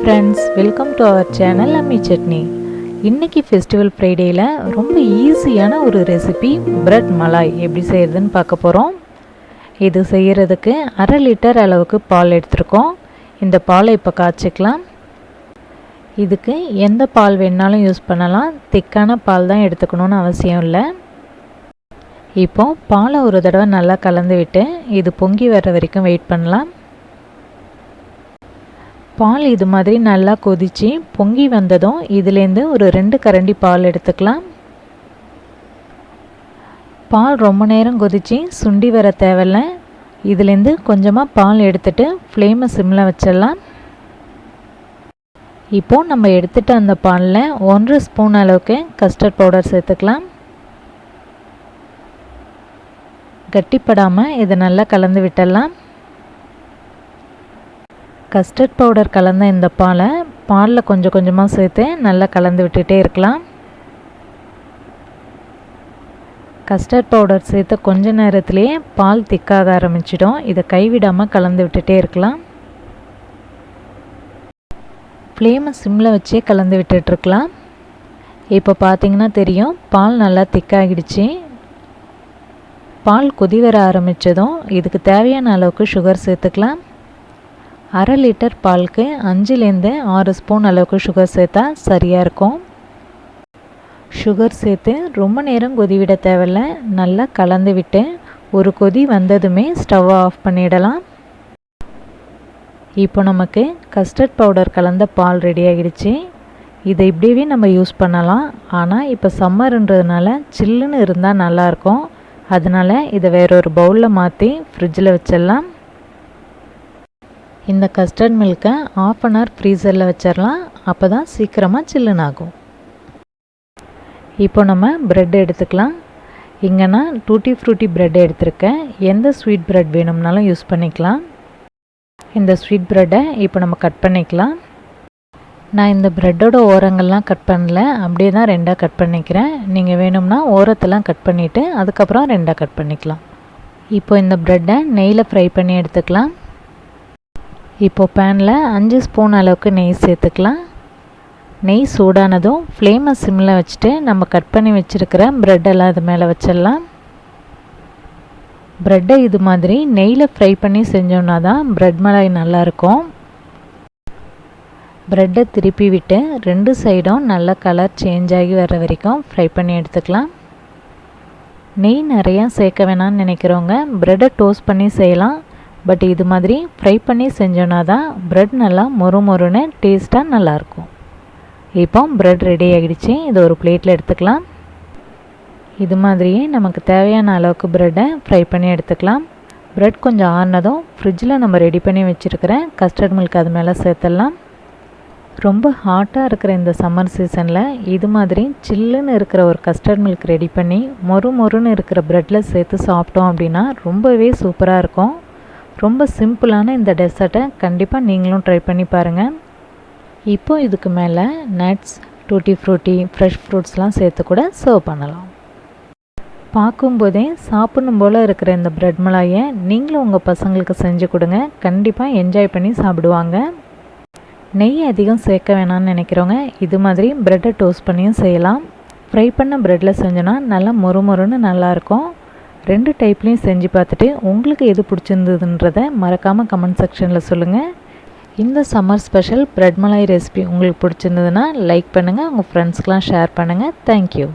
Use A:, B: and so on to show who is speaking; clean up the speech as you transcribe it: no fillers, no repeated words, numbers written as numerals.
A: friends, welcome to our channel Ammi Chutney. இன்னைக்கு festival ஃப்ரைடேல ரொம்ப ஈஸியான ஒரு ரெசிபி பிரெட் மலாய் எப்படி செய்யறதுன்னு பார்க்க போறோம். இது செய்யறதுக்கு 1/2 லிட்டர் அளவுக்கு பால் எடுத்துருக்கோம். இந்த பாலை இப்போ காய்ச்சிக்கலாம். இதுக்கு எந்த பால் வேணாலும் யூஸ் பண்ணலாம். திக்கான பால் தான் எடுத்துக்கணும்னு அவசியம் இல்லை. இப்போ பாலை ஒரு தடவை நல்லா கலந்து விட்டு இது பொங்கி வர வரைக்கும் வெயிட் பண்ணலாம். பால் இது மாதிரி நல்லா கொதிச்சு பொங்கி வந்ததும் இதிலேருந்து ஒரு 2 கரண்டி பால் எடுத்துக்கலாம். பால் ரொம்ப நேரம் கொதிச்சு சுண்டி வர தேவையில்ல. இதிலேருந்து கொஞ்சமாக பால் எடுத்துட்டு ஃப்ளேமை சிம்மில் வச்சிடலாம். இப்போது நம்ம எடுத்துகிட்ட அந்த பாலில் 1 ஸ்பூன் அளவுக்கு கஸ்டர்ட் பவுடர் சேர்த்துக்கலாம். கட்டிப்படாமல் இதை நல்லா கலந்து விட்டுடலாம். கஸ்டர்ட் பவுடர் கலந்த இந்த பாலில் கொஞ்சம் கொஞ்சமாக சேர்த்து நல்லா கலந்து விட்டுட்டே இருக்கலாம். கஸ்டர்ட் பவுடர் சேர்த்து கொஞ்ச நேரத்திலேயே பால் திக்காக ஆரம்பிச்சிடும். இதை கைவிடாமல் கலந்து விட்டுட்டே இருக்கலாம். ஃப்ளேமை சிம்மில் வச்சே கலந்து விட்டுட்ருக்கலாம். இப்போ பார்த்தீங்கன்னா தெரியும், பால் நல்லா திக்காகிடுச்சு. பால் கொதி வர ஆரம்பித்ததும் இதுக்கு தேவையான அளவுக்கு சுகர் சேர்த்துக்கலாம். 1/2 லிட்டர் பாலுக்கு 5லேருந்து 6 ஸ்பூன் அளவுக்கு சுகர் சேர்த்தா சரியாக இருக்கும். சுகர் சேர்த்து ரொம்ப நேரம் கொதி விட தேவையில்ல. நல்லா கலந்து விட்டு ஒரு கொதி வந்ததுமே ஸ்டவ்வை ஆஃப் பண்ணிடலாம். இப்போ நமக்கு கஸ்டர்ட் பவுடர் கலந்த பால் ரெடி ஆகிடுச்சு. இதை இப்படியே நம்ம யூஸ் பண்ணலாம். ஆனால் இப்போ சம்மர்ன்றதுனால சில்லுன்னு இருந்தால் நல்லாயிருக்கும். அதனால் இதை வேறொரு பவுலில் மாற்றி ஃப்ரிட்ஜில் வச்சிடலாம். இந்த கஸ்டர்ட் மில்கை 1/2 அன் ஹவர் ஃப்ரீசரில் வச்சிடலாம். அப்போ தான் சீக்கிரமாக சில்லுன்னு ஆகும். இப்போ நம்ம ப்ரெட் எடுத்துக்கலாம். இங்கே நான் டூட்டி ஃப்ரூட்டி ப்ரெட் எடுத்திருக்கேன். எந்த ஸ்வீட் ப்ரெட் வேணும்னாலும் யூஸ் பண்ணிக்கலாம். இந்த ஸ்வீட் ப்ரெட்டை இப்போ நம்ம கட் பண்ணிக்கலாம். நான் இந்த ப்ரெட்டோட ஓரங்கள்லாம் கட் பண்ணல, அப்படியே தான் 2ஆக கட் பண்ணிக்கிறேன். நீங்கள் வேணும்னா ஓரத்தெல்லாம் கட் பண்ணிவிட்டு அதுக்கப்புறம் 2ஆக கட் பண்ணிக்கலாம். இப்போ இந்த ப்ரெட்டை நெய்யில் ஃப்ரை பண்ணி எடுத்துக்கலாம். இப்போ பேனில் 5 ஸ்பூன் அளவுக்கு நெய் சேர்த்துக்கலாம். நெய் சூடானதும் ஃப்ளேமை சிம்மில் வச்சுட்டு நம்ம கட் பண்ணி வச்சுருக்கிற ப்ரெட்டெல்லாம் இது மேலே வச்சிடலாம். ப்ரெட்டை இது மாதிரி நெய்யில் ஃப்ரை பண்ணி செஞ்சோன்னா தான் ப்ரெட் மலாய் நல்லாயிருக்கும். ப்ரெட்டை திருப்பி விட்டு 2 சைடும் நல்ல கலர் சேஞ்ச் ஆகி வர வரைக்கும் ஃப்ரை பண்ணி எடுத்துக்கலாம். நெய் நிறையா சேர்க்க வேணாம்னு நினைக்கிறவங்க ப்ரெட்டை டோஸ்ட் பண்ணி செய்யலாம். பட் இது மாதிரி ஃப்ரை பண்ணி செஞ்சோன்னா தான் ப்ரெட் நல்லா மொறுன்னு டேஸ்ட்டாக நல்லாயிருக்கும். இப்போ ப்ரெட் ரெடி ஆகிடுச்சு. இது ஒரு பிளேட்டில் எடுத்துக்கலாம். இது மாதிரியே நமக்கு தேவையான அளவுக்கு ப்ரெட்டை ஃப்ரை பண்ணி எடுத்துக்கலாம். ப்ரெட் கொஞ்சம் ஆறினதும் ஃப்ரிட்ஜில் நம்ம ரெடி பண்ணி வச்சுருக்கிற கஸ்டர்ட் மில்க் அது மேலே சேர்த்துடலாம். ரொம்ப ஹாட்டாக இருக்கிற இந்த சம்மர் சீசனில் இது மாதிரி சில்லுன்னு இருக்கிற ஒரு கஸ்டர்ட் மில்க் ரெடி பண்ணி மொறுன்னு இருக்கிற ப்ரெட்டில் சேர்த்து சாப்பிட்டோம் அப்படின்னா ரொம்பவே சூப்பராக இருக்கும். ரொம்ப சிம்பிளான இந்த டெசர்ட்டை கண்டிப்பாக நீங்களும் ட்ரை பண்ணி பாருங்கள். இப்போ இதுக்கு மேலே நட்ஸ், டூட்டி ஃப்ரூட்டி, ஃப்ரெஷ் ஃப்ரூட்ஸ்லாம் சேர்த்து கூட சர்வ் பண்ணலாம். பார்க்கும்போதே சாப்பிடணும் போல் இருக்கிற இந்த பிரெட் மலாயை நீங்களும் உங்கள் பசங்களுக்கு செஞ்சு கொடுங்க. கண்டிப்பாக என்ஜாய் பண்ணி சாப்பிடுவாங்க. நெய் அதிகம் சேர்க்க வேணாம்னு நினைக்கிறவங்க இது மாதிரி ப்ரெட்டை டோஸ்ட் பண்ணியும் செய்யலாம். ஃப்ரை பண்ண ப்ரெட்டில் செஞ்சோன்னா நல்லா மொறுன்னு நல்லாயிருக்கும். 2 டைப்லேயும் செஞ்சு பார்த்துட்டு உங்களுக்கு எது பிடிச்சிருந்ததுன்றதை மறக்காமல் கமெண்ட் செக்ஷனில் சொல்லுங்கள். இந்த summer special bread malai recipe உங்களுக்கு பிடிச்சிருந்ததுன்னா லைக் பண்ணுங்கள். உங்கள் ஃப்ரெண்ட்ஸ்க்கெலாம் ஷேர் பண்ணுங்கள். தேங்க்யூ.